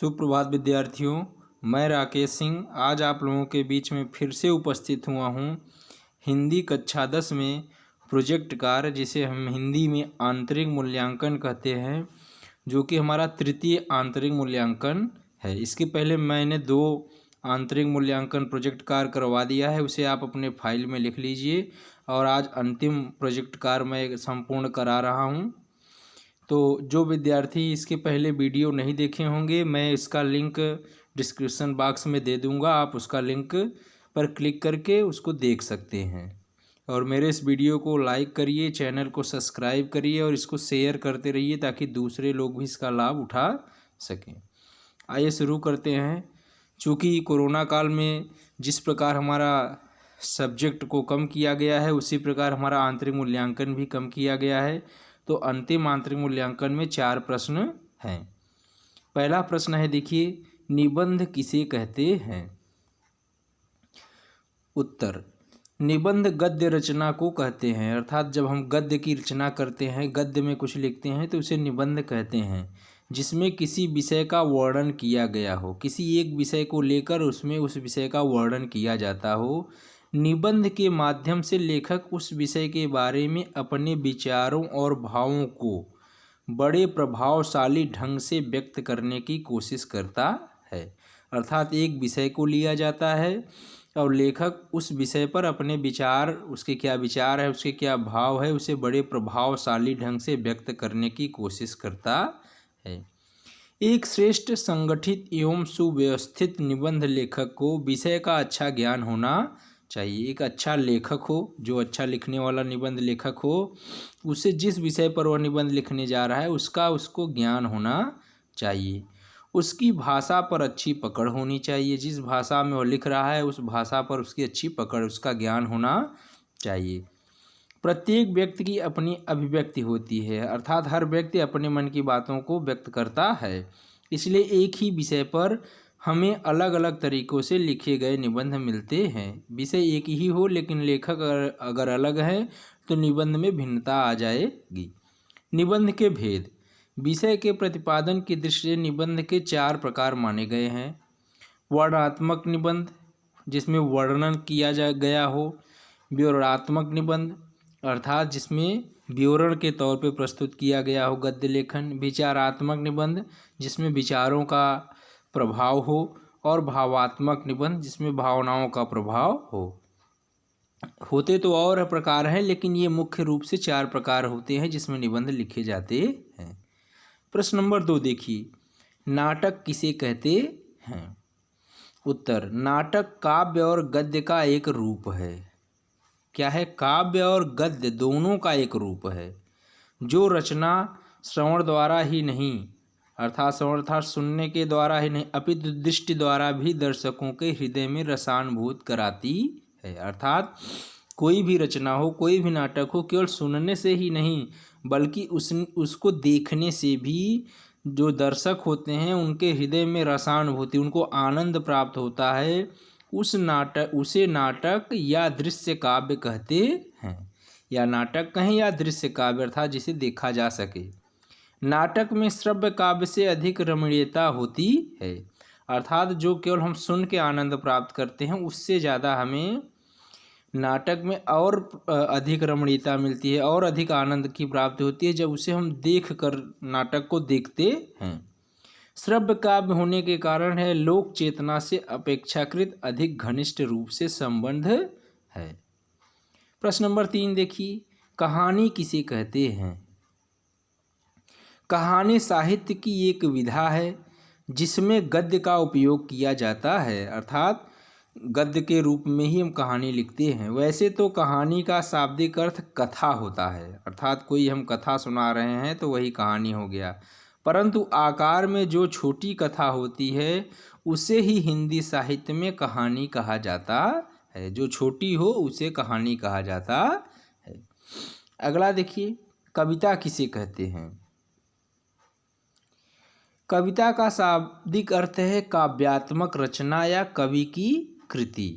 सुप्रभात विद्यार्थियों, मैं राकेश सिंह आज आप लोगों के बीच में फिर से उपस्थित हुआ हूँ। हिंदी कक्षा 10 में प्रोजेक्ट कार्य, जिसे हम हिंदी में आंतरिक मूल्यांकन कहते हैं, जो कि हमारा तृतीय आंतरिक मूल्यांकन है। इसके पहले मैंने 2 आंतरिक मूल्यांकन प्रोजेक्ट कार्य करवा दिया है, उसे आप अपने फाइल में लिख लीजिए। और आज अंतिम प्रोजेक्ट कार्य मैं संपूर्ण करा रहा हूँ। तो जो विद्यार्थी इसके पहले वीडियो नहीं देखे होंगे, मैं इसका लिंक डिस्क्रिप्शन बॉक्स में दे दूंगा। आप उसका लिंक पर क्लिक करके उसको देख सकते हैं। और मेरे इस वीडियो को लाइक करिए, चैनल को सब्सक्राइब करिए और इसको शेयर करते रहिए ताकि दूसरे लोग भी इसका लाभ उठा सकें। आइए शुरू करते हैं। चूँकि कोरोना काल में जिस प्रकार हमारा सब्जेक्ट को कम किया गया है, उसी प्रकार हमारा आंतरिक मूल्यांकन भी कम किया गया है। तो अंतिम आंतरिक मूल्यांकन में 4 प्रश्न हैं। पहला प्रश्न है, देखिए, निबंध किसे कहते हैं? उत्तर, निबंध गद्य रचना को कहते हैं। अर्थात जब हम गद्य की रचना करते हैं, गद्य में कुछ लिखते हैं, तो उसे निबंध कहते हैं, जिसमें किसी विषय का वर्णन किया गया हो। किसी एक विषय को लेकर उसमें उस विषय का वर्णन किया जाता हो। निबंध के माध्यम से लेखक उस विषय के बारे में अपने विचारों और भावों को बड़े प्रभावशाली ढंग से व्यक्त करने की कोशिश करता है। अर्थात एक विषय को लिया जाता है और लेखक उस विषय पर अपने विचार, उसके क्या विचार है, उसके क्या भाव है, उसे बड़े प्रभावशाली ढंग से व्यक्त करने की कोशिश करता है। एक श्रेष्ठ संगठित एवं सुव्यवस्थित निबंध लेखक को विषय का अच्छा ज्ञान होना चाहिए। एक अच्छा लेखक हो, जो अच्छा लिखने वाला निबंध लेखक हो, उसे जिस विषय पर वह निबंध लिखने जा रहा है उसको ज्ञान होना चाहिए। उसकी भाषा पर अच्छी पकड़ होनी चाहिए। जिस भाषा में वह लिख रहा है उस भाषा पर उसकी अच्छी पकड़, उसका ज्ञान होना चाहिए। प्रत्येक व्यक्ति की अपनी अभिव्यक्ति होती है, अर्थात हर व्यक्ति अपने मन की बातों को व्यक्त करता है। इसलिए एक ही विषय पर हमें अलग अलग तरीक़ों से लिखे गए निबंध मिलते हैं। विषय एक ही हो लेकिन लेखक अगर अलग है तो निबंध में भिन्नता आ जाएगी। निबंध के भेद। विषय के प्रतिपादन की दृष्टि से निबंध के 4 प्रकार माने गए हैं। वर्णनात्मक निबंध, जिसमें वर्णन किया गया हो। विवरणात्मक निबंध, अर्थात जिसमें विवरण के तौर पे प्रस्तुत किया गया हो गद्य लेखन। विचारात्मक निबंध, जिसमें विचारों का प्रभाव हो। और भावात्मक निबंध, जिसमें भावनाओं का प्रभाव हो। होते तो और प्रकार हैं, लेकिन ये मुख्य रूप से 4 प्रकार होते हैं जिसमें निबंध लिखे जाते हैं। प्रश्न नंबर 2 देखिए, नाटक किसे कहते हैं? उत्तर, नाटक काव्य और गद्य का एक रूप है। क्या है? काव्य और गद्य दोनों का एक रूप है, जो रचना श्रवण द्वारा ही नहीं, अर्थात श्रवण अर्थात सुनने के द्वारा ही नहीं, अपितु दृष्टि द्वारा भी दर्शकों के हृदय में रसानुभूत कराती है। अर्थात कोई भी रचना हो, कोई भी नाटक हो, केवल सुनने से ही नहीं बल्कि उसको देखने से भी जो दर्शक होते हैं उनके हृदय में रसानुभूति, उनको आनंद प्राप्त होता है। उसे नाटक या दृश्य काव्य कहते हैं। या नाटक कहें या दृश्य काव्य, अर्थात जिसे देखा जा सके। नाटक में श्रव्य काव्य से अधिक रमणीयता होती है, अर्थात जो केवल हम सुन के आनंद प्राप्त करते हैं उससे ज़्यादा हमें नाटक में और अधिक रमणीयता मिलती है और अधिक आनंद की प्राप्ति होती है जब उसे हम देख कर नाटक को देखते हैं। श्रव्य काव्य होने के कारण है लोक चेतना से अपेक्षाकृत अधिक घनिष्ठ रूप से संबंध है। प्रश्न नंबर 3 देखिए, कहानी किसे कहते हैं? कहानी साहित्य की एक विधा है जिसमें गद्य का उपयोग किया जाता है, अर्थात गद्य के रूप में ही हम कहानी लिखते हैं। वैसे तो कहानी का शाब्दिक अर्थ कथा होता है, अर्थात कोई हम कथा सुना रहे हैं तो वही कहानी हो गया, परंतु आकार में जो छोटी कथा होती है उसे ही हिंदी साहित्य में कहानी कहा जाता है। जो छोटी हो उसे कहानी कहा जाता है। अगला देखिए, कविता किसे कहते हैं? कविता का शाब्दिक अर्थ है काव्यात्मक रचना या कवि की कृति।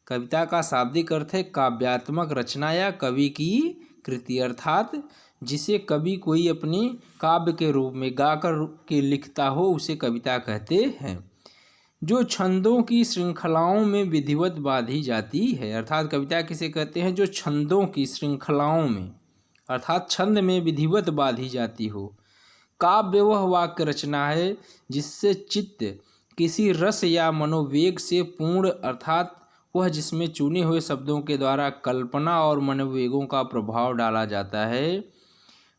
कविता का शाब्दिक अर्थ है काव्यात्मक रचना या कवि की कृति, अर्थात जिसे कभी कोई अपने काव्य के रूप में गाकर के लिखता हो उसे कविता कहते हैं। जो छंदों की श्रृंखलाओं में विधिवत बांधी जाती है, अर्थात कविता किसे कहते हैं, जो छंदों की श्रृंखलाओं में अर्थात छंद में विधिवत बांधी जाती हो। काव्य वह वाक्य रचना है जिससे चित्त किसी रस या मनोवेग से पूर्ण, अर्थात वह जिसमें चुने हुए शब्दों के द्वारा कल्पना और मनोवेगों का प्रभाव डाला जाता है।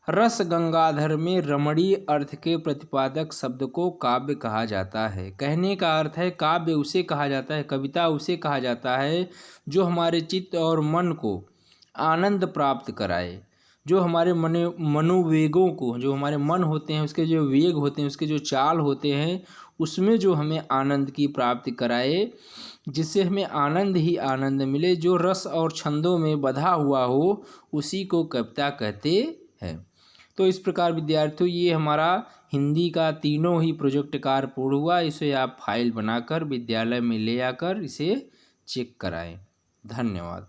रस गंगाधर में रमणीय अर्थ के प्रतिपादक शब्द को काव्य कहा जाता है। कहने का अर्थ है काव्य उसे कहा जाता है, कविता उसे कहा जाता है जो हमारे चित्त और मन को आनंद प्राप्त कराए, जो हमारे मनोवेगों को, जो हमारे मन होते हैं उसके जो वेग होते हैं, उसके जो चाल होते हैं, उसमें जो हमें आनंद की प्राप्ति कराए, जिससे हमें आनंद ही आनंद मिले, जो रस और छंदों में बंधा हुआ हो, उसी को कविता कहते हैं। तो इस प्रकार विद्यार्थियों ये हमारा हिंदी का तीनों ही प्रोजेक्ट कार्य पूर्ण हुआ। इसे आप फाइल बनाकर विद्यालय में ले आकर इसे चेक कराएं। धन्यवाद।